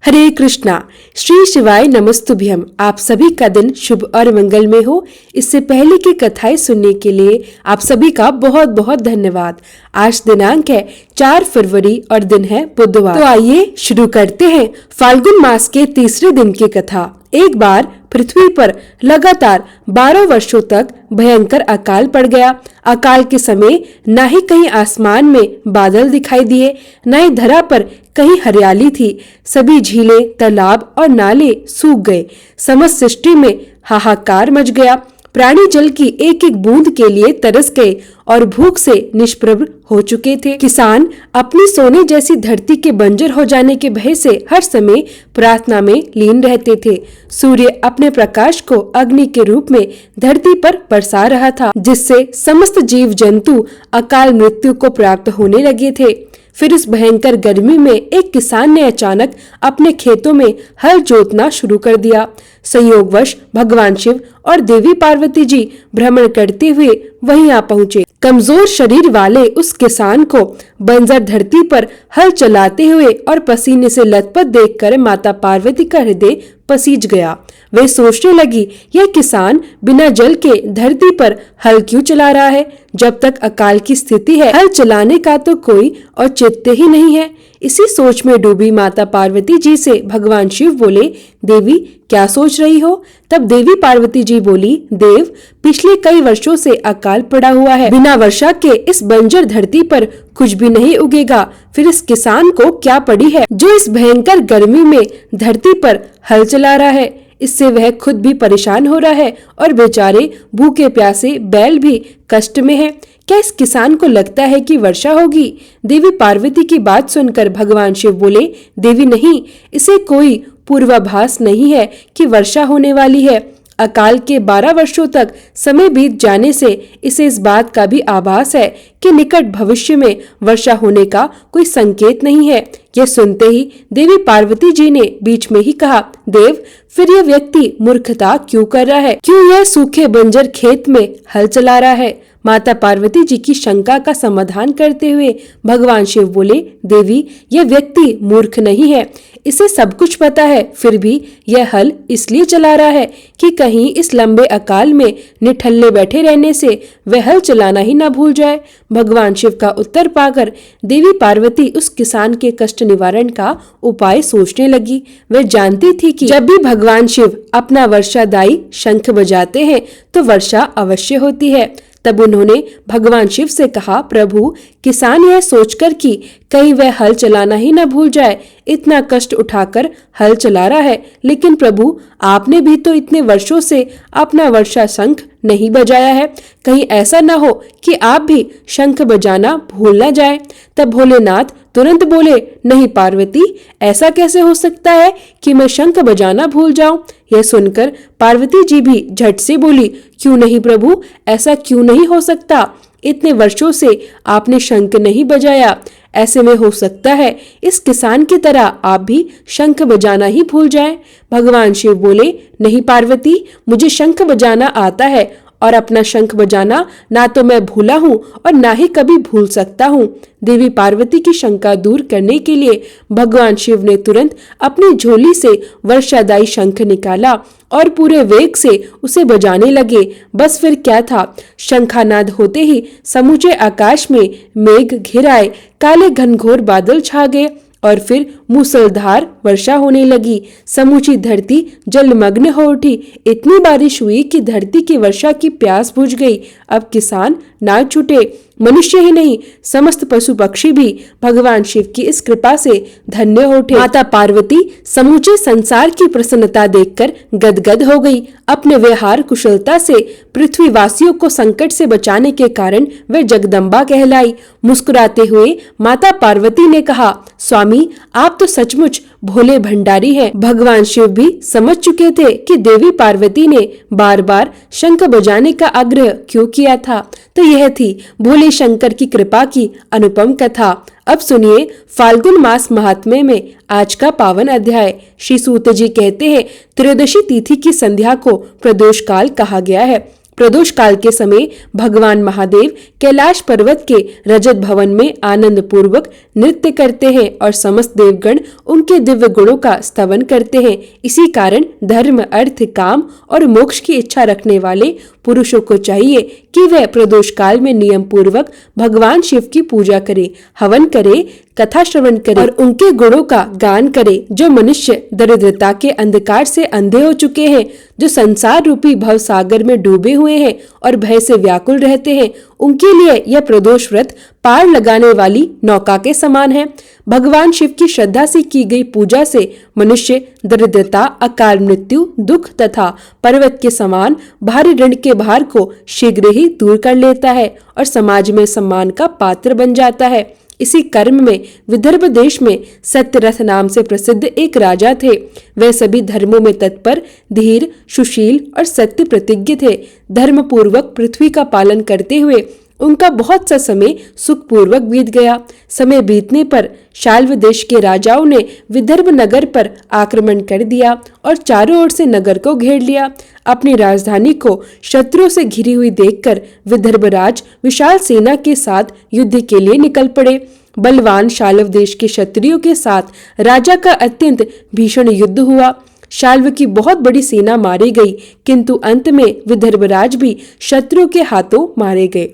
हरे कृष्णा। श्री शिवाय नमस्तुभ्यम। आप सभी का दिन शुभ और मंगल में हो। इससे पहले की कथाएं सुनने के लिए आप सभी का बहुत बहुत धन्यवाद। आज दिनांक है 4 फरवरी और दिन है बुधवार। तो आइए शुरू करते हैं फाल्गुन मास के तीसरे दिन की कथा। एक बार पृथ्वी पर लगातार 12 वर्षों तक भयंकर अकाल पड़ गया। अकाल के समय न ही कहीं आसमान में बादल दिखाई दिए, न ही धरा पर कहीं हरियाली थी। सभी झीलें, तालाब और नाले सूख गए। समस्त सृष्टि में हाहाकार मच गया। प्राणी जल की एक एक बूंद के लिए तरस गए और भूख से निष्प्रभ हो चुके थे। किसान अपनी सोने जैसी धरती के बंजर हो जाने के भय से हर समय प्रार्थना में लीन रहते थे। सूर्य अपने प्रकाश को अग्नि के रूप में धरती पर बरसा रहा था, जिससे समस्त जीव जंतु अकाल मृत्यु को प्राप्त होने लगे थे। फिर इस भयंकर गर्मी में एक किसान ने अचानक अपने खेतों में हल जोतना शुरू कर दिया। संयोगवश भगवान शिव और देवी पार्वती जी भ्रमण करते हुए वहीं आ पहुँचे। कमजोर शरीर वाले उस किसान को बंजर धरती पर हल चलाते हुए और पसीने से लथपथ देखकर माता पार्वती का हृदय पसीज गया। वे सोचने लगी, यह किसान बिना जल के धरती पर हल क्यों चला रहा है? जब तक अकाल की स्थिति है, हल चलाने का तो कोई औचित्य ही नहीं है। इसी सोच में डूबी माता पार्वती जी से भगवान शिव बोले, देवी क्या सोच रही हो? तब देवी पार्वती जी बोली, देव, पिछले कई वर्षों से अकाल पड़ा हुआ है। बिना वर्षा के इस बंजर धरती पर कुछ भी नहीं उगेगा। फिर इस किसान को क्या पड़ी है जो इस भयंकर गर्मी में धरती पर हल चला रहा है? इससे वह खुद भी परेशान हो रहा है और बेचारे भूखे प्यासे बैल भी कष्ट में है। क्या इस किसान को लगता है कि वर्षा होगी? देवी पार्वती की बात सुनकर भगवान शिव बोले, देवी नहीं, इसे कोई पूर्वाभास नहीं है कि वर्षा होने वाली है। अकाल के 12 वर्षों तक समय बीत जाने से इसे इस बात का भी आभास है कि निकट भविष्य में वर्षा होने का कोई संकेत नहीं है। यह सुनते ही देवी पार्वती जी ने बीच में ही कहा, देव, फिर यह व्यक्ति मूर्खता क्यों कर रहा है? क्यों यह सूखे बंजर खेत में हल चला रहा है? माता पार्वती जी की शंका का समाधान करते हुए भगवान शिव बोले, देवी, यह व्यक्ति मूर्ख नहीं है। इसे सब कुछ पता है, फिर भी यह हल इसलिए चला रहा है कि कहीं इस लंबे अकाल में निठल्ले बैठे रहने से वह हल चलाना ही न भूल जाए। भगवान शिव का उत्तर पाकर देवी पार्वती उस किसान के कष्ट निवारण का उपाय सोचने लगी। वह जानती थी कि जब भी भगवान शिव अपना वर्षादायी शंख बजाते हैं तो वर्षा अवश्य होती है। तब उन्होंने भगवान शिव से कहा, प्रभु, किसान यह सोचकर कि कहीं वह हल चलाना ही न भूल जाए इतना कष्ट उठाकर हल चला रहा है, लेकिन प्रभु, आपने भी तो इतने वर्षों से अपना वर्षा शंख नहीं बजाया है। कहीं ऐसा न हो कि आप भी शंख बजाना भूल न जाए। तब भोलेनाथ तुरंत बोले, नहीं पार्वती, ऐसा कैसे हो सकता है कि मैं शंख बजाना भूल जाऊं? यह सुनकर पार्वती जी भी झट से बोली, क्यों नहीं प्रभु, ऐसा क्यों नहीं हो सकता? इतने वर्षों से आपने शंख नहीं बजाया। ऐसे में हो सकता है इस किसान की तरह आप भी शंख बजाना ही भूल जाएं। भगवान शिव बोले, नहीं पार्वती, मुझे शंख बजाना आता है और अपना शंख बजाना ना तो मैं भूला हूँ और ना ही कभी भूल सकता हूँ। देवी पार्वती की शंका दूर करने के लिए भगवान शिव ने तुरंत अपनी झोली से वर्षादायी शंख निकाला और पूरे वेग से उसे बजाने लगे। बस फिर क्या था, शंखानाद होते ही समूचे आकाश में मेघ घिर आए, काले घनघोर बादल छा गए और फिर मूसलधार वर्षा होने लगी। समूची धरती जलमग्न हो उठी। इतनी बारिश हुई कि धरती की वर्षा की प्यास बुझ गई। अब किसान ना छूटे, मनुष्य ही नहीं, समस्त पशु पक्षी भी भगवान शिव की इस कृपा से धन्य हो उठे। माता पार्वती समूचे संसार की प्रसन्नता देखकर गदगद हो गई। अपने व्यवहार कुशलता से पृथ्वीवासियों को संकट से बचाने के कारण वह जगदम्बा कहलाई। मुस्कुराते हुए माता पार्वती ने कहा, स्वामी, आप तो सचमुच भोले भंडारी हैं। भगवान शिव भी समझ चुके थे कि देवी पार्वती ने बार बार शंख बजाने का आग्रह क्यों किया था। तो यह थी भोले शंकर की कृपा की अनुपम कथा। अब सुनिए फाल्गुन मास महात्म्य में आज का पावन अध्याय। श्री सूत जी कहते हैं, त्रयोदशी तिथि की संध्या को प्रदोष काल कहा गया है। प्रदोष काल के समय भगवान महादेव कैलाश पर्वत के रजत भवन में आनंद पूर्वक नृत्य करते हैं और समस्त देवगण उनके दिव्य गुणों का स्तवन करते हैं। इसी कारण धर्म, अर्थ, काम और मोक्ष की इच्छा रखने वाले पुरुषों को चाहिए कि वह प्रदोष काल में नियम पूर्वक भगवान शिव की पूजा करे, हवन करे, कथा श्रवण करे और उनके गुणों का गान करे। जो मनुष्य दरिद्रता के अंधकार से अंधे हो चुके हैं, जो संसार रूपी भव सागर में डूबे हुए हैं और भय से व्याकुल रहते हैं, उनके लिए यह प्रदोष व्रत पार लगाने वाली नौका के समान है। भगवान शिव की श्रद्धा से की गई पूजा से मनुष्य दरिद्रता, अकाल मृत्यु, दुख तथा पर्वत के समान भारी ऋण के भार को शीघ्र ही दूर कर लेता है और समाज में सम्मान का पात्र बन जाता है। इसी कर्म में विदर्भ देश में सत्यरथ नाम से प्रसिद्ध एक राजा थे। वे सभी धर्मों में तत्पर, धीर, सुशील और सत्य प्रतिज्ञ थे। धर्म पूर्वक पृथ्वी का पालन करते हुए उनका बहुत सा समय सुखपूर्वक बीत गया। समय बीतने पर शाल्व देश के राजाओं ने विदर्भ नगर पर आक्रमण कर दिया और चारों ओर से नगर को घेर लिया। अपनी राजधानी को शत्रुओं से घिरी हुई देखकर विदर्भराज विशाल सेना के साथ युद्ध के लिए निकल पड़े। बलवान शाल्व देश के क्षत्रियों के साथ राजा का अत्यंत भीषण युद्ध हुआ। शाल्व की बहुत बड़ी सेना मारी गई, किंतु अंत में विदर्भराज भी शत्रुओं के हाथों मारे गए।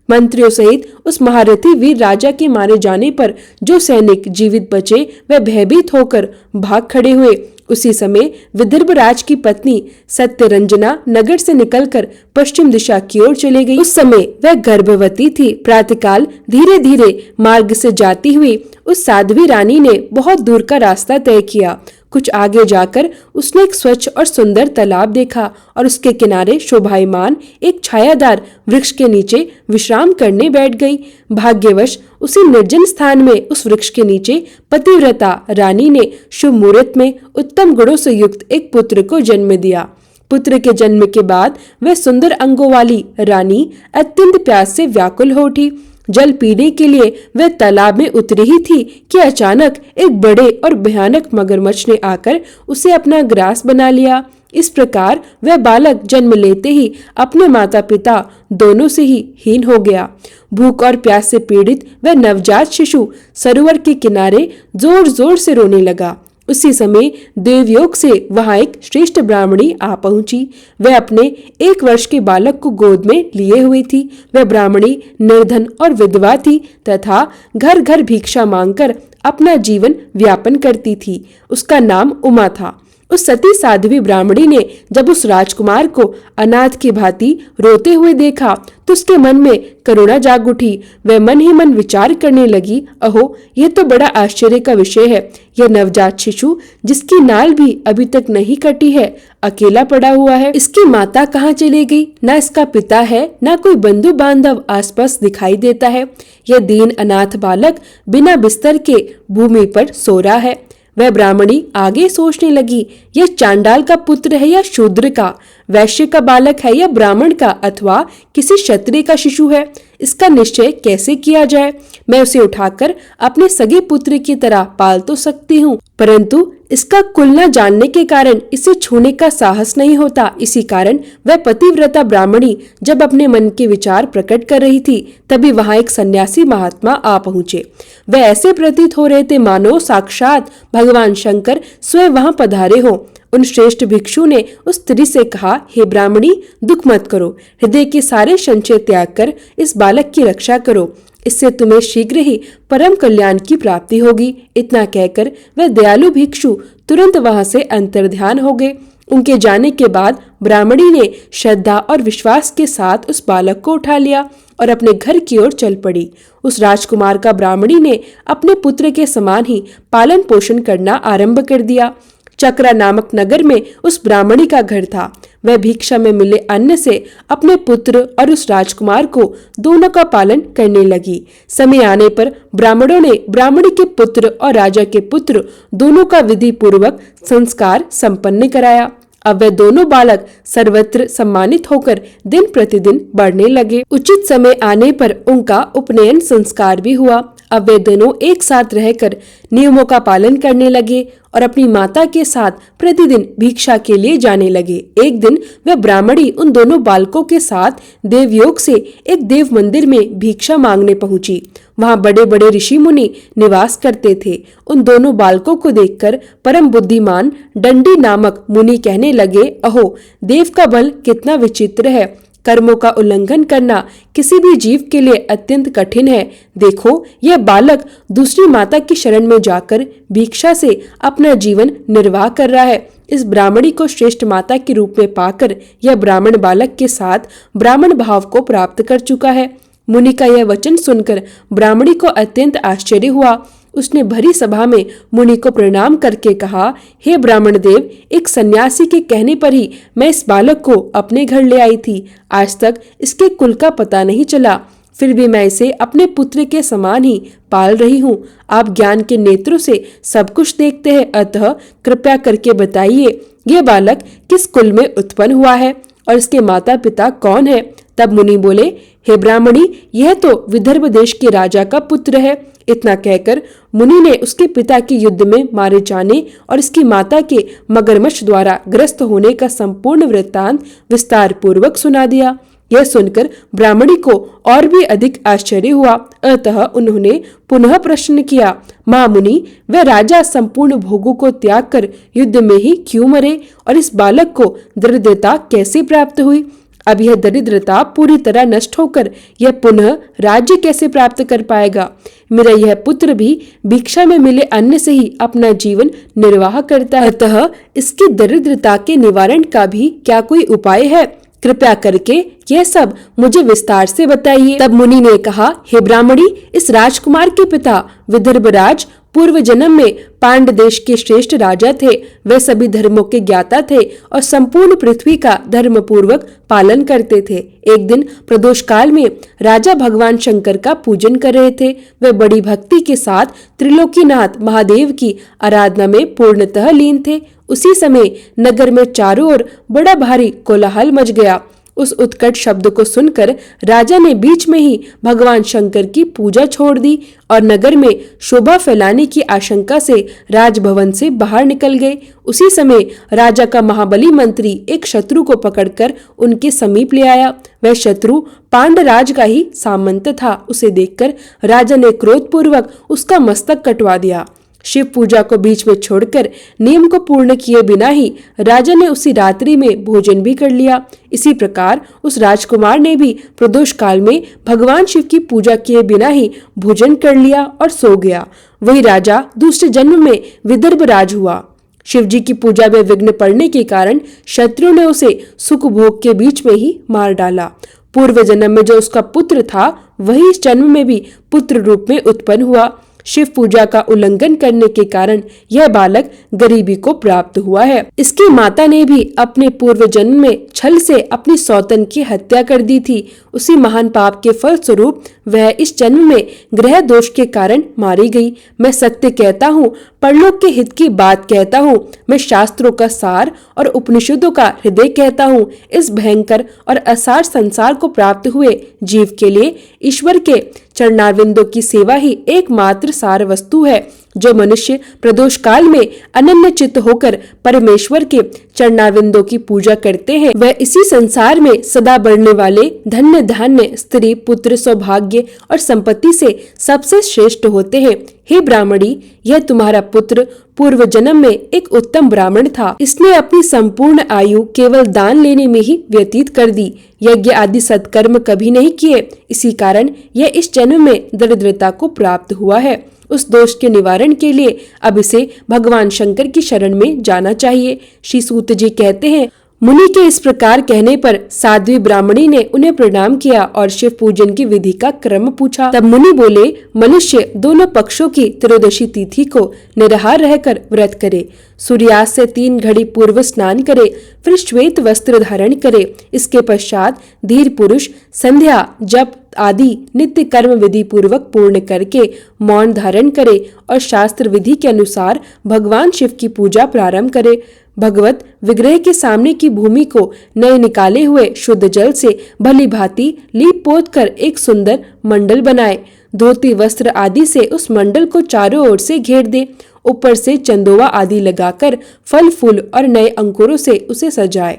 मंत्रियों सहित उस महारथी वीर राजा के मारे जाने पर जो सैनिक जीवित बचे वह भयभीत होकर भाग खड़े हुए। उसी समय विदर्भराज की पत्नी सत्यरंजना नगर से निकलकर पश्चिम दिशा की ओर चली गई। उस समय वह गर्भवती थी। प्रातःकाल धीरे धीरे मार्ग से जाती हुई उस साध्वी रानी ने बहुत दूर का रास्ता तय किया। कुछ आगे जाकर उसने एक स्वच्छ और सुंदर तालाब देखा और उसके किनारे शोभायमान एक छायादार वृक्ष के नीचे विश्राम करने बैठ गई। भाग्यवश उसी निर्जन स्थान में उस वृक्ष के नीचे पतिव्रता रानी ने शुभ मुहूर्त में उत्तम गुणों से युक्त एक पुत्र को जन्म दिया। पुत्र के जन्म के बाद वह सुंदर अंगों वाली रानी अत्यंत प्यास से व्याकुल हो उठी। जल पीने के लिए वह तालाब में उतरी ही थी कि अचानक एक बड़े और भयानक मगरमच्छ ने आकर उसे अपना ग्रास बना लिया। इस प्रकार वह बालक जन्म लेते ही अपने माता पिता दोनों से ही हीन हो गया। भूख और प्यास से पीड़ित वह नवजात शिशु सरोवर के किनारे जोर जोर से रोने लगा। उसी समय देवयोग से वहां एक श्रेष्ठ ब्राह्मणी आ पहुंची। वह अपने 1 वर्ष के बालक को गोद में लिए हुई थी। वह ब्राह्मणी निर्धन और विधवा थी तथा घर घर भिक्षा मांगकर अपना जीवन व्यापन करती थी। उसका नाम उमा था। उस सती साध्वी ब्राह्मणी ने जब उस राजकुमार को अनाथ की भांति रोते हुए देखा तो उसके मन में करुणा जाग उठी। वह मन ही मन विचार करने लगी, अहो यह तो बड़ा आश्चर्य का विषय है। यह नवजात शिशु जिसकी नाल भी अभी तक नहीं कटी है, अकेला पड़ा हुआ है। इसकी माता कहाँ चली गई? न इसका पिता है, न कोई बंधु बांधव आसपास दिखाई देता है। यह दीन अनाथ बालक बिना बिस्तर के भूमि पर सो रहा है। वह ब्राह्मणी आगे सोचने लगी, यह चांडाल का पुत्र है या शूद्र का, वैश्य का बालक है या ब्राह्मण का, अथवा किसी क्षत्रिय का शिशु है। इसका निश्चय कैसे किया जाए? मैं उसे उठाकर अपने सगे पुत्र की तरह पाल तो सकती हूँ, परंतु इसका कुल न जानने के कारण इसे छूने का साहस नहीं होता। इसी कारण वह पतिव्रता ब्राह्मणी जब अपने मन के विचार प्रकट कर रही थी, तभी वहां एक सन्यासी महात्मा आ पहुंचे। वह ऐसे प्रतीत हो रहे थे मानो साक्षात भगवान शंकर स्वयं वहां पधारे हो। उन श्रेष्ठ भिक्षु ने उस स्त्री से कहा, हे ब्राह्मणी, दुख मत करो, हृदय के सारे संशय त्याग कर इस बालक की रक्षा करो, इससे तुम्हें शीघ्र ही परम कल्याण की प्राप्ति होगी। इतना कहकर वह दयालु भिक्षु तुरंत वहां से अंतर्ध्यान हो गए। उनके जाने के बाद ब्राह्मणी ने श्रद्धा और विश्वास के साथ उस बालक को उठा लिया और अपने घर की ओर चल पड़ी। उस राजकुमार का ब्राह्मणी ने अपने पुत्र के समान ही पालन पोषण करना आरंभ कर दिया। चक्रा नामक नगर में उस ब्राह्मणी का घर था। वह भिक्षा में मिले अन्न से अपने पुत्र और उस राजकुमार को दोनों का पालन करने लगी। समय आने पर ब्राह्मणों ने ब्राह्मणी के पुत्र और राजा के पुत्र दोनों का विधि पूर्वक संस्कार संपन्न कराया। अब वे दोनों बालक सर्वत्र सम्मानित होकर दिन प्रतिदिन बढ़ने लगे। उचित समय आने पर उनका उपनयन संस्कार भी हुआ। अब वे दोनों एक साथ रहकर नियमों का पालन करने लगे और अपनी माता के साथ प्रतिदिन भिक्षा के लिए जाने लगे। एक दिन वह ब्राह्मणी उन दोनों बालकों के साथ देवयोग से एक देव मंदिर में भिक्षा मांगने पहुंची। वहां बड़े बड़े ऋषि मुनि निवास करते थे। उन दोनों बालकों को देखकर परम बुद्धिमान दंडी नामक मुनि कहने लगे, अहो, देव का बल कितना विचित्र है। कर्मों का उल्लंघन करना किसी भी जीव के लिए अत्यंत कठिन है। देखो, यह बालक दूसरी माता की शरण में जाकर भिक्षा से अपना जीवन निर्वाह कर रहा है। इस ब्राह्मणी को श्रेष्ठ माता के रूप में पाकर यह ब्राह्मण बालक के साथ ब्राह्मण भाव को प्राप्त कर चुका है। मुनि का यह वचन सुनकर ब्राह्मणी को अत्यंत आश्चर्य हुआ। उसने भरी सभा में मुनि को प्रणाम करके कहा, हे ब्राह्मण देव, एक सन्यासी के कहने पर ही मैं इस बालक को अपने घर ले आई थी। आज तक इसके कुल का पता नहीं चला, फिर भी मैं इसे अपने पुत्र के समान ही पाल रही हूँ। आप ज्ञान के नेत्रों से सब कुछ देखते हैं, अतः कृपया करके बताइए, यह बालक किस कुल में उत्पन्न हुआ है और इसके माता पिता कौन है। तब मुनि बोले, हे ब्राह्मणी, यह तो विदर्भ देश के राजा का पुत्र है। इतना कहकर मुनि ने उसके पिता के युद्ध में मारे जाने और इसकी माता के मगरमच्छ द्वारा ग्रस्त होने का संपूर्ण वृत्तांत विस्तार पूर्वक सुना दिया। यह सुनकर ब्राह्मणी को और भी अधिक आश्चर्य हुआ, अतः उन्होंने पुनः प्रश्न किया, महामुनि, वह राजा संपूर्ण भोगों को त्याग कर युद्ध में ही क्यों मरे और इस बालक को दरिद्रता कैसे प्राप्त हुई। अब यह दरिद्रता पूरी तरह नष्ट होकर यह पुनः राज्य कैसे प्राप्त कर पाएगा। मेरा यह पुत्र भी भिक्षा में मिले अन्न से ही अपना जीवन निर्वाह करता है, अतः इसकी दरिद्रता के निवारण का भी क्या कोई उपाय है। कृपया करके यह सब मुझे विस्तार से बताइए। तब मुनि ने कहा, हे ब्राह्मणी, इस राजकुमार के पिता विदर्भराज पूर्व जन्म में पांड देश के श्रेष्ठ राजा थे। वे सभी धर्मों के ज्ञाता थे और संपूर्ण पृथ्वी का धर्म पूर्वक पालन करते थे। एक दिन प्रदोष काल में राजा भगवान शंकर का पूजन कर रहे थे। वे बड़ी भक्ति के साथ त्रिलोकीनाथ महादेव की आराधना में पूर्णतः लीन थे। उसी समय नगर में चारों ओर बड़ा भारी कोलाहल मच गया। उस उत्कट शब्द को सुनकर राजा ने बीच में ही भगवान शंकर की पूजा छोड़ दी और नगर में शोभा फैलाने की आशंका से राजभवन से बाहर निकल गए। उसी समय राजा का महाबली मंत्री एक शत्रु को पकड़कर उनके समीप ले आया। वह शत्रु पांडराज का ही सामंत था। उसे देखकर राजा ने क्रोधपूर्वक उसका मस्तक कटवा दिया। शिव पूजा को बीच में छोड़कर नियम को पूर्ण किए बिना ही राजा ने उसी रात्रि में भोजन भी कर लिया। इसी प्रकार उस राजकुमार ने भी प्रदोष काल में भगवान शिव की पूजा किए बिना ही भोजन कर लिया और सो गया। वही राजा दूसरे जन्म में विदर्भ राज हुआ। शिव जी की पूजा में विघ्न पड़ने के कारण शत्रु ने उसे सुख भोग के बीच में ही मार डाला। पूर्व जन्म में जो उसका पुत्र था, वही इस जन्म में भी पुत्र रूप में उत्पन्न हुआ। शिव पूजा का उल्लंघन करने के कारण यह बालक गरीबी को प्राप्त हुआ है। इसकी माता ने भी अपने पूर्व जन्म में छल से अपनी सौतन की हत्या कर दी थी। उसी महान पाप के फलस्वरूप वह इस जन्म में ग्रह दोष के कारण मारी गई। मैं सत्य कहता हूँ, परलोक के हित की बात कहता हूँ। मैं शास्त्रों का सार और उपनिषदों का हृदय कहता हूँ। इस भयंकर और असार संसार को प्राप्त हुए जीव के लिए ईश्वर के चरणारविंदों की सेवा ही एकमात्र सार वस्तु है। जो मनुष्य प्रदोष काल में अनन्य चित्त होकर परमेश्वर के चरणारविंदों की पूजा करते हैं, वह इसी संसार में सदा बढ़ने वाले धन्य धान्य, स्त्री, पुत्र, सौभाग्य और संपत्ति से सबसे श्रेष्ठ होते हैं। हे ब्राह्मणी, यह तुम्हारा पुत्र पूर्व जन्म में एक उत्तम ब्राह्मण था। इसने अपनी संपूर्ण आयु केवल दान लेने में ही व्यतीत कर दी। यज्ञ आदि सत्कर्म कभी नहीं किए। इसी कारण यह इस जन्म में दरिद्रता को प्राप्त हुआ है। उस दोष के निवारण के लिए अब इसे भगवान शंकर की शरण में जाना चाहिए। श्री सूत जी कहते हैं, मुनि के इस प्रकार कहने पर साध्वी ब्राह्मणी ने उन्हें प्रणाम किया और शिव पूजन की विधि का क्रम पूछा। तब मुनि बोले, मनुष्य दोनों पक्षों की त्रयोदशी तिथि को निराहार रहकर व्रत करे, सूर्यास्त से 3 घड़ी पूर्व स्नान करे, फिर श्वेत वस्त्र धारण करे। इसके पश्चात धीर पुरुष संध्या, जप आदि नित्य कर्म विधि पूर्वक पूर्ण करके मौन धारण करे और शास्त्र विधि के अनुसार भगवान शिव की पूजा प्रारंभ करे। भगवत विग्रह के सामने की भूमि को नए निकाले हुए शुद्ध जल से भली भांति लीप पोत कर एक सुंदर मंडल बनाए। धोती वस्त्र आदि से उस मंडल को चारों ओर से घेर दे। ऊपर से चंदोवा आदि लगाकर फल फूल और नए अंकुरों से उसे सजाए।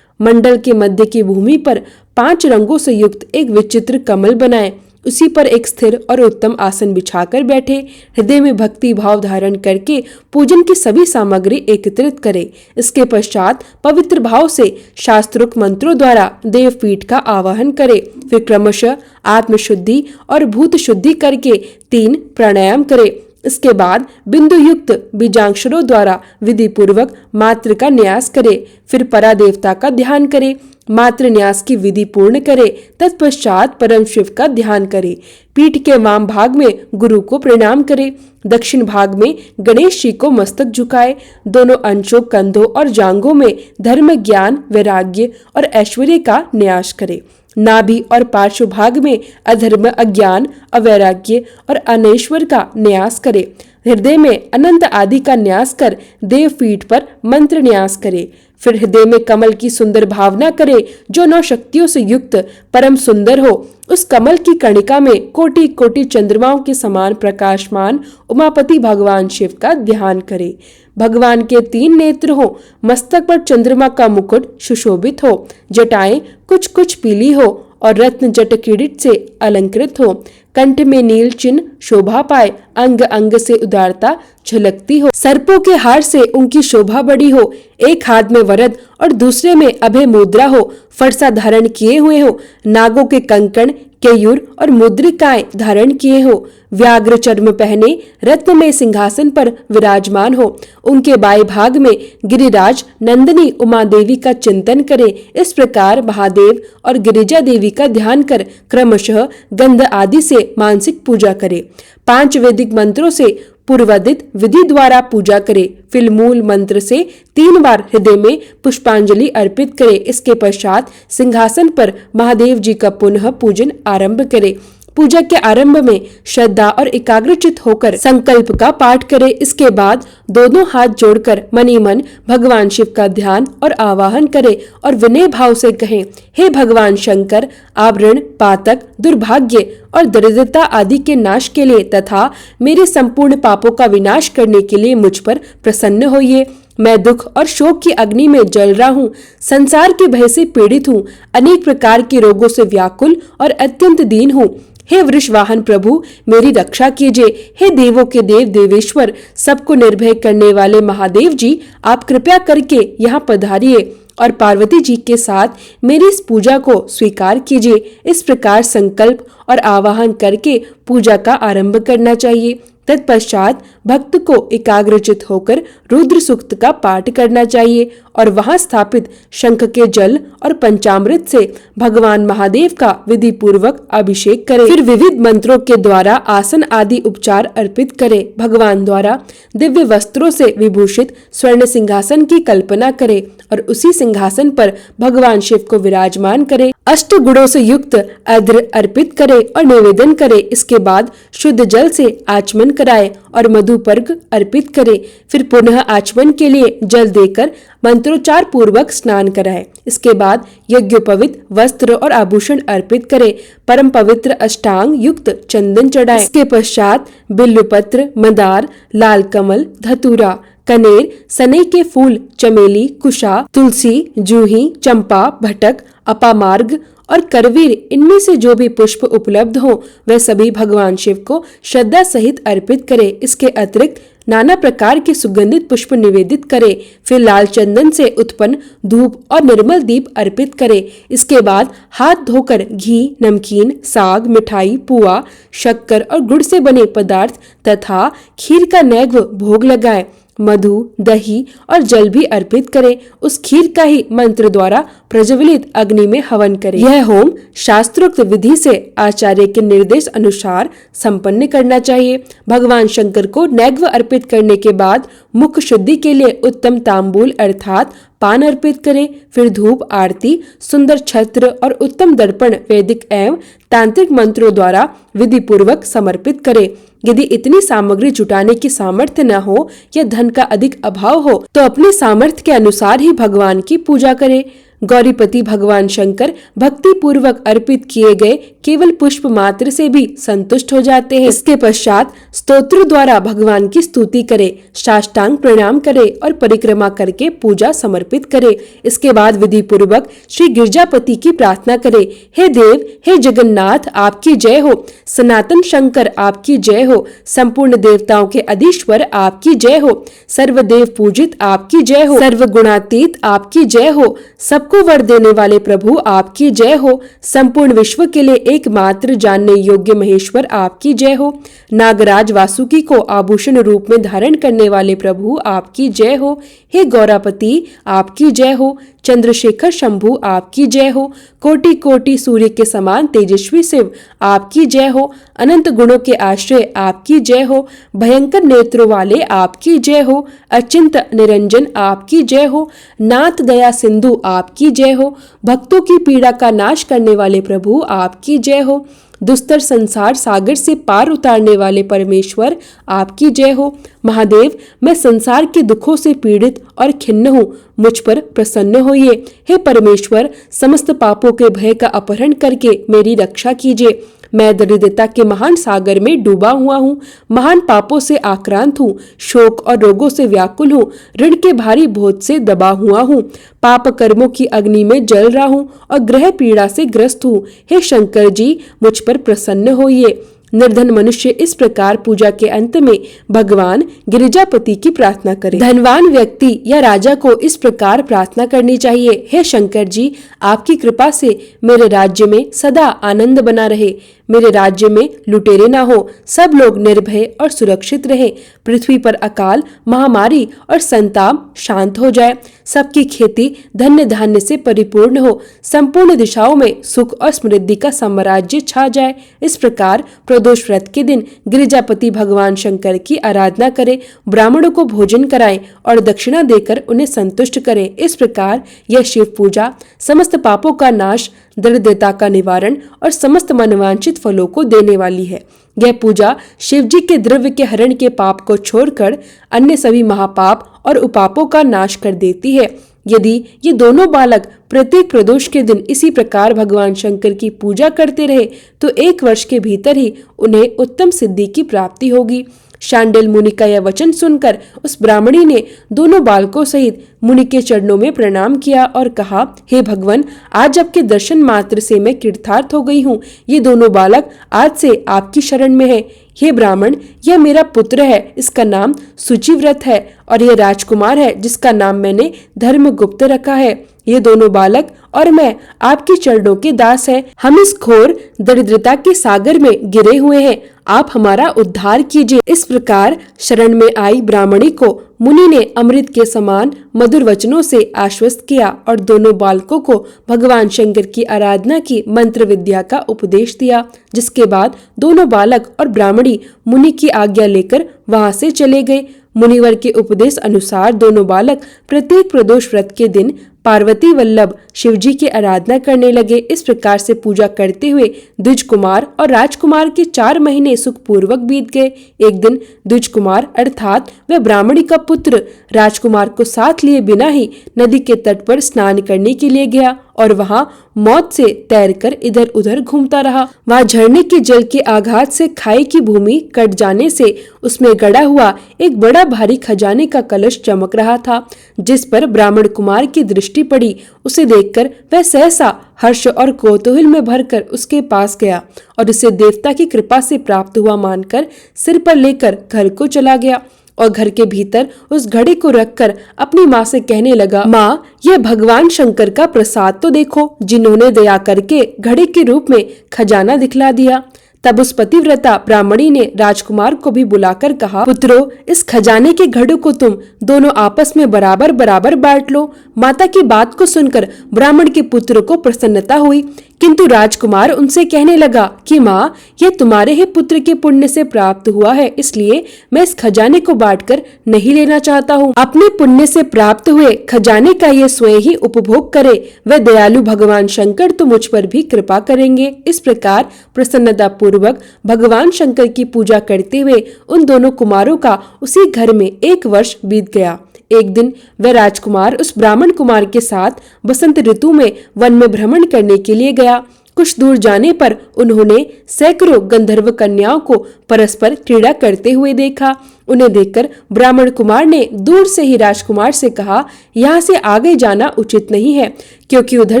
मंडल के मध्य की भूमि पर 5 रंगों से युक्त एक विचित्र कमल बनाए। उसी पर एक स्थिर और उत्तम आसन बिछाकर बैठे। हृदय में भक्ति भाव धारण करके पूजन की सभी सामग्री एकत्रित करे। इसके पश्चात पवित्र भाव से शास्त्रोक्त मंत्रों द्वारा देवपीठ का आवाहन करे। फिर क्रमशः आत्मशुद्धि और भूत शुद्धि करके 3 प्राणायाम करे। इसके बाद बिंदु युक्त बीजाक्षरों द्वारा विधि पूर्वक मात्र का न्यास करे। फिर परा देवता का ध्यान करे। मात्र न्यास की विधि पूर्ण करे। तत्पश्चात परम शिव का ध्यान करे। पीठ के वाम भाग में गुरु को प्रणाम करे। दक्षिण भाग में गणेश जी को मस्तक झुकाए। दोनों अंशों कंधों और जांघों में धर्म ज्ञान वैराग्य और ऐश्वर्य का न्यास करे। नाभि और पार्श्व भाग में अधर्म अज्ञान अवैराग्य और अनैश्वर का न्यास करे। हृदय में अनंत आदि का न्यास कर देवपीठ पर मंत्र न्यास करे। फिर हृदय में कमल की सुंदर भावना करे जो 9 शक्तियों से युक्त परम सुंदर हो। उस कमल की कणिका में कोटि कोटि चंद्रमाओं के समान प्रकाशमान उमापति भगवान शिव का ध्यान करे। भगवान के 3 नेत्र हो। मस्तक पर चंद्रमा का मुकुट सुशोभित हो। जटाएं कुछ कुछ पीली हो और रत्न जट किरीट से अलंकृत हो। कंठ में नील चिन्ह शोभा पाए। अंग अंग से उदारता झलकती हो। सर्पों के हार से उनकी शोभा बढ़ी हो। एक हाथ में वरद और दूसरे में अभय मुद्रा हो। फरसा धारण किए हुए हो। नागों के कंकण केयूर और मुद्रिकाएं धारण किए हो। व्याघ्र चर्म पहने रत्न में सिंहासन पर विराजमान हो। उनके बाएं भाग में गिरिराज नंदिनी उमा देवी का चिंतन करे। इस प्रकार महादेव और गिरिजा देवी का ध्यान कर क्रमशः गंध आदि से मानसिक पूजा करे। 5 वैदिक मंत्रों से पूर्वदित विधि द्वारा पूजा करे। फिर मूल मंत्र से 3 बार हृदय में पुष्पांजलि अर्पित करे। इसके पश्चात सिंहासन पर महादेव जी का पुनः पूजन आरंभ करे। पूजा के आरंभ में श्रद्धा और एकाग्रचित होकर संकल्प का पाठ करे। इसके बाद दोनों हाथ जोड़कर मनी मन भगवान शिव का ध्यान और आवाहन करे और विनय भाव से कहें, हे भगवान शंकर, आवरण पातक दुर्भाग्य और दरिद्रता आदि के नाश के लिए तथा मेरे संपूर्ण पापों का विनाश करने के लिए मुझ पर प्रसन्न होइए। मैं दुख और शोक की अग्नि में जल रहा हूँ। संसार के भय से पीड़ित हूँ। अनेक प्रकार के रोगों से व्याकुल और अत्यंत दीन हूँ। हे वृषवाहन प्रभु, मेरी रक्षा कीजिए। हे देवों के देव देवेश्वर, सबको निर्भय करने वाले महादेव जी, आप कृपया करके यहाँ पधारिए और पार्वती जी के साथ मेरी इस पूजा को स्वीकार कीजिए। इस प्रकार संकल्प और आवाहन करके पूजा का आरंभ करना चाहिए। तत्पश्चात भक्त को एकाग्रचित होकर रुद्र सूक्त का पाठ करना चाहिए और वहां स्थापित शंख के जल और पंचामृत से भगवान महादेव का विधि पूर्वक अभिषेक करे। फिर विविध मंत्रों के द्वारा आसन आदि उपचार अर्पित करे। भगवान द्वारा दिव्य वस्त्रों से विभूषित स्वर्ण सिंहासन की कल्पना करे और उसी सिंहासन पर भगवान शिव को विराजमान करे। 8 गुणों से युक्त अर्घ्य अर्पित करे और निवेदन करे। इसके बाद शुद्ध जल से आचमन कराए और मधुपर्क अर्पित करे। फिर पुनः आचमन के लिए जल देकर मंत्रोच्चार पूर्वक स्नान कराए। इसके बाद यज्ञोपवीत वस्त्र और आभूषण अर्पित करे। परम पवित्र अष्टांग युक्त चंदन चढ़ाए। इसके पश्चात बिल्वपत्र मंदार लाल कमल धतूरा कनेर सनई के फूल चमेली कुशा तुलसी जूही चंपा भटक अपामार्ग और करवीर, इनमें से जो भी पुष्प उपलब्ध हो वह सभी भगवान शिव को श्रद्धा सहित अर्पित करे। इसके अतिरिक्त नाना प्रकार के सुगंधित पुष्प निवेदित करे। फिर लाल चंदन से उत्पन्न धूप और निर्मल दीप अर्पित करे। इसके बाद हाथ धोकर घी नमकीन साग मिठाई पुआ शक्कर और गुड़ से बने पदार्थ तथा खीर का नैवेद्य भोग लगाए। मधु दही और जल भी अर्पित करे। उस खीर का ही मंत्र द्वारा प्रज्वलित अग्नि में हवन करे। यह होम शास्त्रोक्त विधि से आचार्य के निर्देश अनुसार संपन्न करना चाहिए। भगवान शंकर को नैवेद्य अर्पित करने के बाद मुख शुद्धि के लिए उत्तम तांबूल अर्थात पान अर्पित करें। फिर धूप आरती सुंदर छत्र और उत्तम दर्पण वैदिक एवं तांत्रिक मंत्रों द्वारा विधि पूर्वक समर्पित करें। यदि इतनी सामग्री जुटाने की सामर्थ्य न हो या धन का अधिक अभाव हो तो अपने सामर्थ्य के अनुसार ही भगवान की पूजा करें। गौरीपति भगवान शंकर भक्ति पूर्वक अर्पित किए गए केवल पुष्प मात्र से भी संतुष्ट हो जाते हैं। इसके पश्चात स्तोत्र द्वारा भगवान की स्तुति करे, साष्टांग प्रणाम करे और परिक्रमा करके पूजा समर्पित करे। इसके बाद विधि पूर्वक श्री गिरजापति की प्रार्थना करे, हे देव, हे जगन्नाथ, आपकी जय हो। सनातन शंकर आपकी जय हो। संपूर्ण देवताओं के अधीश्वर आपकी जय हो। सर्वदेव पूजित आपकी जय हो। सर्व गुणातीत आपकी जय हो। सबको वर देने वाले प्रभु आपकी जय हो। संपूर्ण विश्व के लिए एकमात्र जानने योग्य महेश्वर आपकी जय हो। नागराज वासुकी को आभूषण रूप में धारण करने वाले प्रभु आपकी जय हो। हे गौरापति आपकी जय हो। चंद्रशेखर शंभु आपकी जय हो। कोटि कोटि सूर्य के समान तेजस्वी शिव आपकी जय हो। अनंत गुणों के आश्रय आपकी जय हो। भयंकर नेत्रों वाले आपकी जय हो। अचिंत निरंजन आपकी जय हो। नाथ दया सिंधु आपकी जय हो। भक्तों की पीड़ा का नाश करने वाले प्रभु आपकी जय हो। दुस्तर संसार सागर से पार उतारने वाले परमेश्वर आपकी जय हो। महादेव, मैं संसार के दुखों से पीड़ित और खिन्न हूँ, मुझ पर प्रसन्न होइए। हे परमेश्वर, समस्त पापों के भय का अपहरण करके मेरी रक्षा कीजिए। मैं दरिद्रता के महान सागर में डूबा हुआ हूँ, महान पापों से आक्रांत हूँ, शोक और रोगों से व्याकुल हूँ, ऋण के भारी बोझ से दबा हुआ हूँ, पाप कर्मों की अग्नि में जल रहा हूँ और ग्रह पीड़ा से ग्रस्त हूँ। हे शंकर जी, मुझ पर प्रसन्न होइए। निर्धन मनुष्य इस प्रकार पूजा के अंत में भगवान गिरिजापति की प्रार्थना करे। धनवान व्यक्ति या राजा को इस प्रकार प्रार्थना करनी चाहिए, हे शंकर जी, आपकी कृपा से मेरे राज्य में सदा आनंद बना रहे, मेरे राज्य में लुटेरे ना हो, सब लोग निर्भय और सुरक्षित रहे, पृथ्वी पर अकाल, महामारी और संताप शांत हो जाए, सबकी खेती धन्य धान्य से परिपूर्ण हो, संपूर्ण दिशाओं में सुख और समृद्धि का साम्राज्य छा जाए। इस प्रकार प्रदोष व्रत के दिन गिरिजापति भगवान शंकर की आराधना करें, ब्राह्मणों को भोजन कराएं और दक्षिणा देकर उन्हें संतुष्ट करें। इस प्रकार यह शिव पूजा समस्त पापों का नाश, दरिद्रता का निवारण और समस्त मनवांछित फलों को देने वाली है। यह पूजा शिव जी के द्रव्य के हरण के पाप को छोड़कर अन्य सभी महापाप और उपापों का नाश कर देती है। यदि ये दोनों बालक प्रत्येक प्रदोष के दिन इसी प्रकार भगवान शंकर की पूजा करते रहे तो 1 वर्ष के भीतर ही उन्हें उत्तम सिद्धि की प्राप्ति होगी। शांडिल मुनि का यह वचन सुनकर उस ब्राह्मणी ने दोनों बालकों सहित मुनि के चरणों में प्रणाम किया और कहा, हे भगवान, आज आपके दर्शन मात्र से मैं कृतार्थ हो गई हूँ। ये दोनों बालक आज से आपकी शरण में है। हे ब्राह्मण, यह मेरा पुत्र है, इसका नाम शुचिव्रत है, और यह राजकुमार है जिसका नाम मैंने धर्मगुप्त रखा है। ये दोनों बालक और मैं आपके चरणों के दास हैं। हम इस घोर दरिद्रता के सागर में गिरे हुए हैं, आप हमारा उद्धार कीजिए। इस प्रकार शरण में आई ब्राह्मणी को मुनि ने अमृत के समान मधुर वचनों से आश्वस्त किया और दोनों बालकों को भगवान शंकर की आराधना की मंत्र विद्या का उपदेश दिया, जिसके बाद दोनों बालक और ब्राह्मणी मुनि की आज्ञा लेकर वहां से चले गए। मुनिवर के उपदेश अनुसार दोनों बालक प्रत्येक प्रदोष व्रत के दिन पार्वती वल्लभ शिवजी की आराधना करने लगे। इस प्रकार से पूजा करते हुए द्विज कुमार और राजकुमार के 4 महीने सुखपूर्वक बीत गए। एक दिन द्विज कुमार अर्थात वह ब्राह्मणी का पुत्र राजकुमार को साथ लिए बिना ही नदी के तट पर स्नान करने के लिए गया और वहां मौत से तैरकर इधर उधर घूमता रहा। वहां झरने के जल के आघात से खाई की भूमि कट जाने से उसमें गड़ा हुआ एक बड़ा भारी खजाने का कलश चमक रहा था, जिस पर ब्राह्मण कुमार की दृष्टि पड़ी। उसे देखकर वह सहसा हर्ष और कौतूहल में भरकर उसके पास गया और उसे देवता की कृपा से प्राप्त हुआ मानकर सिर पर लेकर घर को चला गया और घर के भीतर उस घड़े को रखकर अपनी माँ से कहने लगा, माँ, यह भगवान शंकर का प्रसाद तो देखो, जिन्होंने दया करके घड़े के रूप में खजाना दिखला दिया। तब उस पतिव्रता ब्राह्मणी ने राजकुमार को भी बुलाकर कहा, पुत्रो, इस खजाने के घड़ों को तुम दोनों आपस में बराबर बराबर बांट लो। माता की बात को सुनकर ब्राह्मण के पुत्र को प्रसन्नता हुई, किंतु राजकुमार उनसे कहने लगा कि माँ, यह तुम्हारे ही पुत्र के पुण्य से प्राप्त हुआ है, इसलिए मैं इस खजाने को बांटकर नहीं लेना चाहता हूँ। अपने पुण्य से प्राप्त हुए खजाने का ये स्वयं ही उपभोग करे। वह दयालु भगवान शंकर तो मुझ पर भी कृपा करेंगे। इस प्रकार प्रसन्नता पूर्वक भगवान शंकर की पूजा करते हुए उन दोनों कुमारों का उसी घर में 1 वर्ष बीत गया। एक दिन वह राजकुमार उस ब्राह्मण कुमार के साथ बसंत ऋतु में वन में भ्रमण करने के लिए गया। कुछ दूर जाने पर उन्होंने सैकड़ों गंधर्व कन्याओं को परस्पर क्रीड़ा करते हुए देखा। उन्हें देखकर ब्राह्मण कुमार ने दूर से ही राजकुमार से कहा, यहाँ से आगे जाना उचित नहीं है, क्योंकि उधर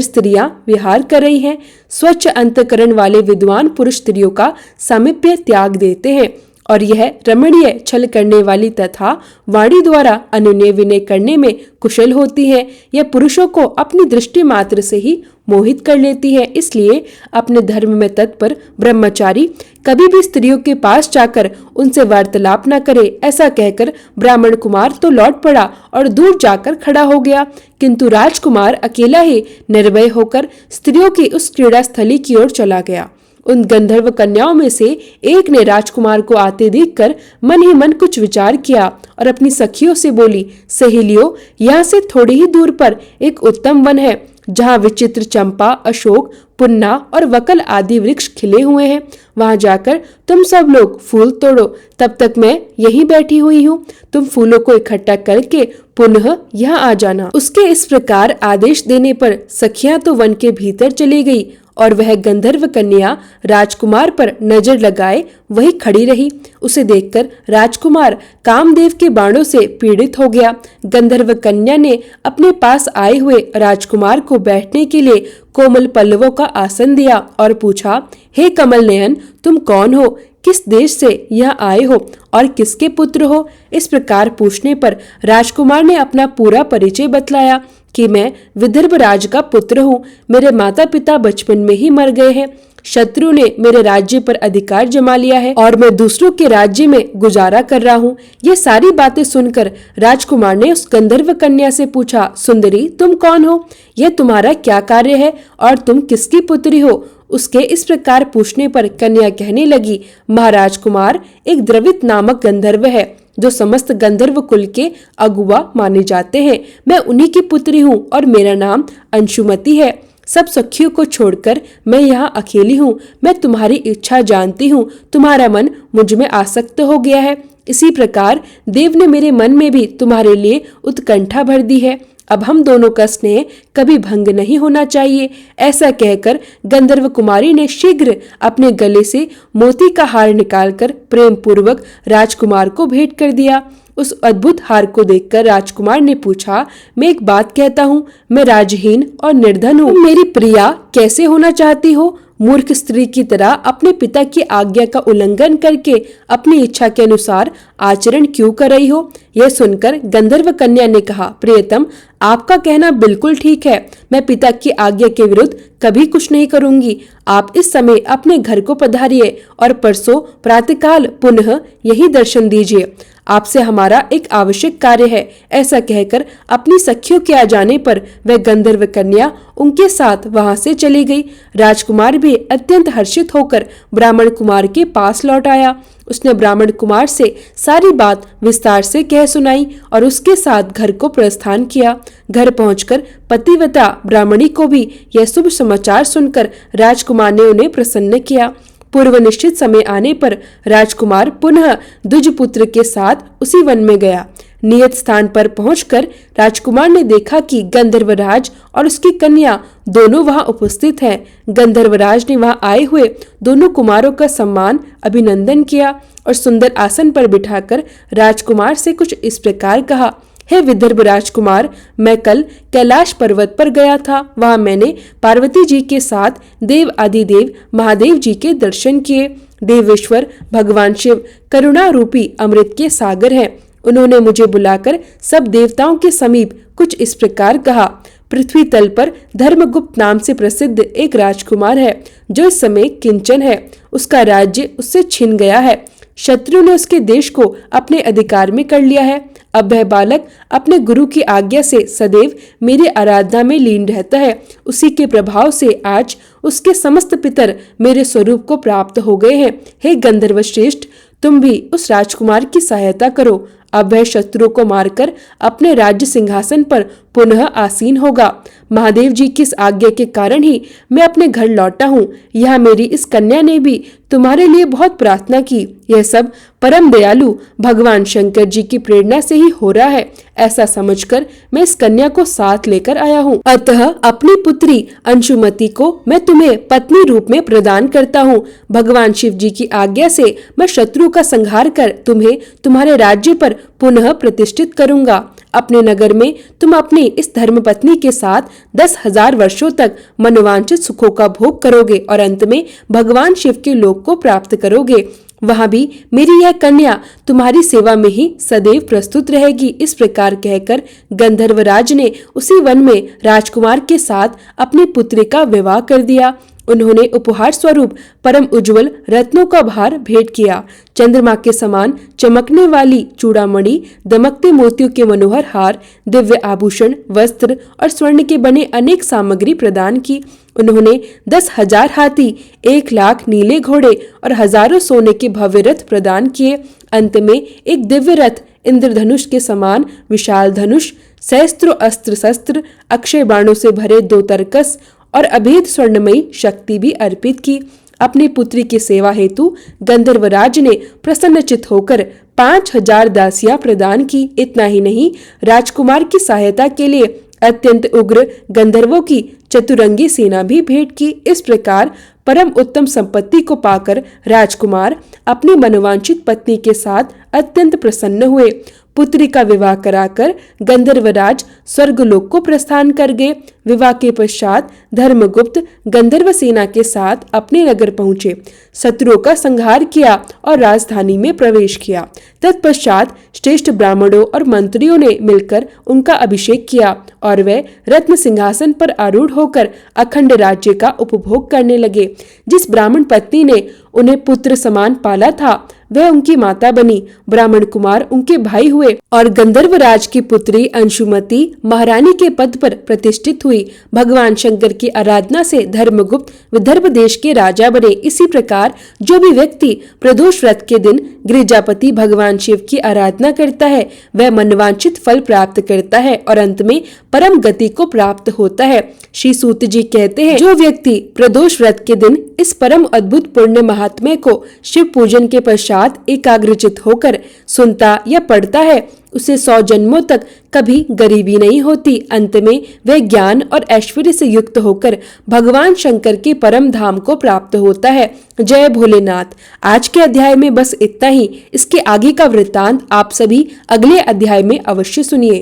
स्त्रियां विहार कर रही हैं। स्वच्छ अंतकरण वाले विद्वान पुरुष स्त्रियों का सामीप्य त्याग देते हैं और यह रमणीय छल करने वाली तथा वाणी द्वारा अनुनय विनय करने में कुशल होती है। यह पुरुषों को अपनी दृष्टि मात्र से ही मोहित कर लेती है। इसलिए अपने धर्म में तत्पर ब्रह्मचारी कभी भी स्त्रियों के पास जाकर उनसे वार्तालाप न करे। ऐसा कहकर ब्राह्मण कुमार तो लौट पड़ा और दूर जाकर खड़ा हो गया, किंतु राजकुमार अकेला ही निर्भय होकर स्त्रियों की उस क्रीड़ा स्थली की ओर चला गया। उन गंधर्व कन्याओं में से एक ने राजकुमार को आते देखकर मन ही मन कुछ विचार किया और अपनी सखियों से बोली, सहेलियों, यहाँ से थोड़ी ही दूर पर एक उत्तम वन है, जहाँ विचित्र चंपा, अशोक, पुन्ना और वकल आदि वृक्ष खिले हुए हैं। वहां जाकर तुम सब लोग फूल तोड़ो, तब तक मैं यहीं बैठी हुई हूँ। तुम फूलों को इकट्ठा करके पुनः यहाँ आ जाना। उसके इस प्रकार आदेश देने पर सखियां तो वन के भीतर चली गई और वह गंधर्व कन्या राजकुमार पर नजर लगाए वही खड़ी रही। उसे देखकर राजकुमार कामदेव के बाणों से पीड़ित हो गया। गंधर्व कन्या ने अपने पास आए हुए राजकुमार को बैठने के लिए कोमल पल्लवों का आसन दिया और पूछा, हे कमल नयन, तुम कौन हो, किस देश से यहाँ आए हो और किसके पुत्र हो? इस प्रकार पूछने पर राजकुमार ने अपना पूरा परिचय बतलाया कि मैं विदर्भ राज का पुत्र हूँ। मेरे माता पिता बचपन में ही मर गए हैं। शत्रु ने मेरे राज्य पर अधिकार जमा लिया है और मैं दूसरों के राज्य में गुजारा कर रहा हूँ। ये सारी बातें सुनकर राजकुमार ने उस गंधर्व कन्या से पूछा, सुंदरी, तुम कौन हो? यह तुम्हारा क्या कार्य है और तुम किसकी पुत्री हो? उसके इस प्रकार पूछने पर कन्या कहने लगी, महाराज कुमार, एक द्रवित नामक गंधर्व है जो समस्त गंधर्व कुल के अगुआ माने जाते हैं। मैं उन्हीं की पुत्री हूँ और मेरा नाम अंशुमति है। सब सखियों को छोड़कर मैं यहाँ अकेली हूँ। मैं तुम्हारी इच्छा जानती हूँ, तुम्हारा मन मुझ में आसक्त हो गया है। इसी प्रकार देव ने मेरे मन में भी तुम्हारे लिए उत्कंठा भर दी है। अब हम दोनों का स्नेह कभी भंग नहीं होना चाहिए। ऐसा कहकर गंधर्व कुमारी ने शीघ्र अपने गले से मोती का हार निकालकर प्रेम पूर्वक राजकुमार को भेंट कर दिया। उस अद्भुत हार को देखकर राजकुमार ने पूछा, मैं एक बात कहता हूँ, मैं राजहीन और निर्धन हूँ। मेरी प्रिया कैसे होना चाहती हो? मूर्ख स्त्री की तरह अपने पिता की आज्ञा का उल्लंघन करके अपनी इच्छा के अनुसार आचरण क्यों कर रही हो? यह सुनकर गंधर्व कन्या ने कहा, प्रियतम, आपका कहना बिल्कुल ठीक है। मैं पिता की आज्ञा के विरुद्ध कभी कुछ नहीं करूंगी। आप इस समय अपने घर को पधारिए और परसों प्रातःकाल पुनः यही दर्शन दीजिए। आपसे हमारा एक आवश्यक कार्य है। ऐसा कहकर अपनी सखियों के आ जाने पर वह गंधर्व कन्या उनके साथ वहां से चली गई। राजकुमार भी अत्यंत हर्षित होकर ब्राह्मण कुमार के पास लौट आया। उसने ब्राह्मण कुमार से सारी बात विस्तार से कह सुनाई और उसके साथ घर को प्रस्थान किया। घर पहुंचकर पतिव्रता ब्राह्मणी को भी यह शुभ समाचार सुनकर राजकुमार ने उन्हें प्रसन्न किया। पूर्व निश्चित समय आने पर राजकुमार पुनः द्विजपुत्र के साथ उसी वन में गया। नियत स्थान पर पहुंचकर राजकुमार ने देखा कि गंधर्वराज और उसकी कन्या दोनों वहां उपस्थित हैं। गंधर्वराज ने वहां आए हुए दोनों कुमारों का सम्मान अभिनंदन किया और सुंदर आसन पर बिठाकर राजकुमार से कुछ इस प्रकार कहा, हे विदर्भ राजकुमार, मैं कल कैलाश पर्वत पर गया था। वहां मैंने पार्वती जी के साथ देव आदिदेव महादेव जी के दर्शन किए। देवेश्वर भगवान शिव करुणा रूपी अमृत के सागर हैं। उन्होंने मुझे बुलाकर सब देवताओं के समीप कुछ इस प्रकार कहा, पृथ्वी तल पर धर्मगुप्त नाम से प्रसिद्ध एक राजकुमार है जो इस समय किंचन है। उसका राज्य उससे छिन गया है। शत्रु ने उसके देश को अपने अधिकार में कर लिया है। अब वह बालक अपने गुरु की आज्ञा से सदैव मेरी आराधना में लीन रहता है। उसी के प्रभाव से आज उसके समस्त पितर मेरे स्वरूप को प्राप्त हो गए हैं। हे गंधर्व श्रेष्ठ, तुम भी उस राजकुमार की सहायता करो। अब वह शत्रु को मारकर अपने राज्य सिंहासन पर पुनः आसीन होगा। महादेव जी की इस आज्ञा के कारण ही मैं अपने घर लौटा हूँ। यह मेरी इस कन्या ने भी तुम्हारे लिए बहुत प्रार्थना की। यह सब परम दयालु भगवान शंकर जी की प्रेरणा से ही हो रहा है, ऐसा समझकर मैं इस कन्या को साथ लेकर आया हूँ। अतः अपनी पुत्री अंशुमति को मैं तुम्हें पत्नी रूप में प्रदान करता हूँ। भगवान शिव जी की आज्ञा से मैं शत्रु का संहार कर तुम्हें तुम्हारे राज्य पर पुनः प्रतिष्ठित करूंगा। अपने नगर में तुम अपनी इस धर्मपत्नी के साथ 10,000 वर्षों तक मनोवांछित सुखों का भोग करोगे और अंत में भगवान शिव के लोक को प्राप्त करोगे। वहां भी मेरी यह कन्या तुम्हारी सेवा में ही सदैव प्रस्तुत रहेगी। इस प्रकार कहकर गंधर्वराज ने उसी वन में राजकुमार के साथ अपनी पुत्री का विवाह कर दिया। उन्होंने उपहार स्वरूप परम उज्जवल रत्नों का भार भेंट किया। चंद्रमा के समान चमकने वाली चूड़ामणि, दमकते मोतियों के मनोहर हार, दिव्य आभूषण, वस्त्र और स्वर्ण के बने अनेक सामग्री प्रदान की। उन्होंने 10,000 हाथी, 1,00,000 नीले घोड़े और हजारों सोने के भव्य रथ प्रदान किए। अंत में एक दिव्य रथ, इंद्रधनुष के समान विशाल धनुष, सहस्त्रों अस्त्र शस्त्र, अक्षय बाणों से भरे 2 तरकस और अभेद स्वर्णमयी शक्ति भी अर्पित की। अपनी पुत्री की सेवा हेतु गंधर्वराज ने प्रसन्नचित होकर 5,000 दासियां प्रदान की। इतना ही नहीं, राजकुमार की सहायता के लिए अत्यंत उग्र गंधर्वों की चतुरंगी सेना भी भेंट की। इस प्रकार परम उत्तम संपत्ति को पाकर राजकुमार अपनी मनोवांछित पत्नी के साथ अत्यंत प्रसन्न हुए। पुत्री का विवाह कराकर गंधर्वराज स्वर्गलोक को प्रस्थान कर गए। विवाह के पश्चात धर्मगुप्त गंधर्व सेना के साथ अपने नगर पहुंचे, शत्रुओं का संहार किया और राजधानी में प्रवेश किया। तत्पश्चात श्रेष्ठ ब्राह्मणों और मंत्रियों ने मिलकर उनका अभिषेक किया और वे रत्न सिंहासन पर आरूढ़ होकर अखंड राज्य का उपभोग करने लगे। जिस ब्राह्मण पत्नी ने उन्हें पुत्र समान पाला था, वह उनकी माता बनी। ब्राह्मण कुमार उनके भाई हुए और गंधर्वराज की पुत्री अंशुमति महारानी के पद पर प्रतिष्ठित हुई। भगवान शंकर की आराधना से धर्मगुप्त विदर्भ देश के राजा बने। इसी प्रकार जो भी व्यक्ति प्रदोष व्रत के दिन गिरिजापति भगवान शिव की आराधना करता है, वह मनवांछित फल प्राप्त करता है और अंत में परम गति को प्राप्त होता है। श्री सूत जी कहते हैं, जो व्यक्ति प्रदोष व्रत के दिन इस परम अद्भुत पुण्य महात्म्य को शिव पूजन के पश्चात एकाग्रचित होकर सुनता या पढ़ता है, उसे 100 जन्मों तक कभी गरीबी नहीं होती। अंत में वह ज्ञान और ऐश्वर्य से युक्त होकर भगवान शंकर के परम धाम को प्राप्त होता है। जय भोलेनाथ। आज के अध्याय में बस इतना ही। इसके आगे का वृत्तांत आप सभी अगले अध्याय में अवश्य सुनिए।